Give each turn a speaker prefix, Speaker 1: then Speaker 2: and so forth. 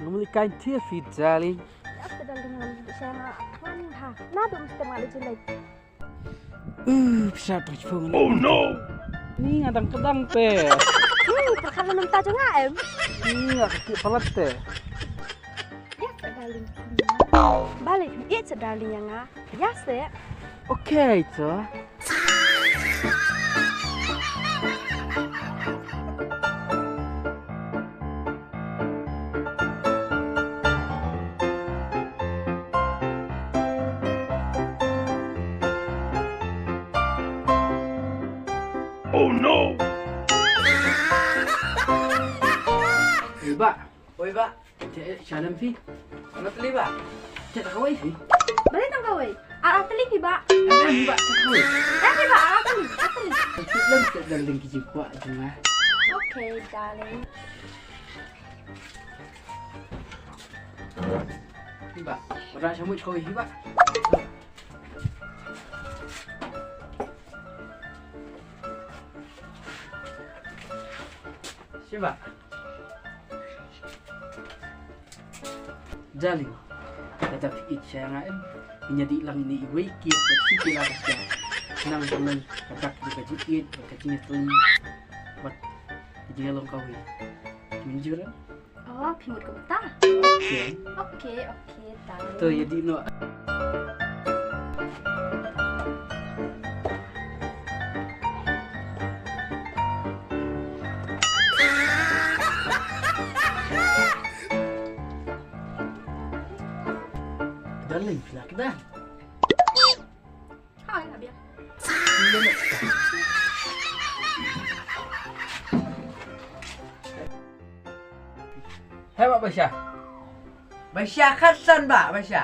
Speaker 1: Memiliki TV, darling.
Speaker 2: Ya sudah dengan saya kan ha. Nado mesti malu jelek.
Speaker 1: Bisa berjumpa. Oh no. Ini ngadang-kadang teh.
Speaker 2: Perkara nang tajo nga em.
Speaker 1: Ini nggak kaki pelat teh.
Speaker 2: Ya darling. Balik, it's darling yang nga. Ya se.
Speaker 1: Oke, itu. Oh no. Ba, oi ba, shalam fi. Ano tali ba? Cek kawai fi.
Speaker 2: Balik nang kawai. Atali ki ba?
Speaker 1: Ano ba? Cek kawai.
Speaker 2: Atali ba? Atali.
Speaker 1: Lang cek daling kijipwa cuma.
Speaker 2: Okay, darling.
Speaker 1: Ba, ora samut kawai ba. Siapa? Darling, tetapi saya ngaem menjadi ilang ini iwiki bersih kira kerja. Senang bulan katak di kajiin, kajinya teli, buat jadi long kawi. Menjuran?
Speaker 2: Oh, pimut ko ta.
Speaker 1: Oke.
Speaker 2: Okay, darling.
Speaker 1: Tuh jadi no. Darling, pilak dah.
Speaker 2: Hai, Abia.
Speaker 1: Hei, Pak Basya.
Speaker 3: Basya Hasan, Mbak, Basya.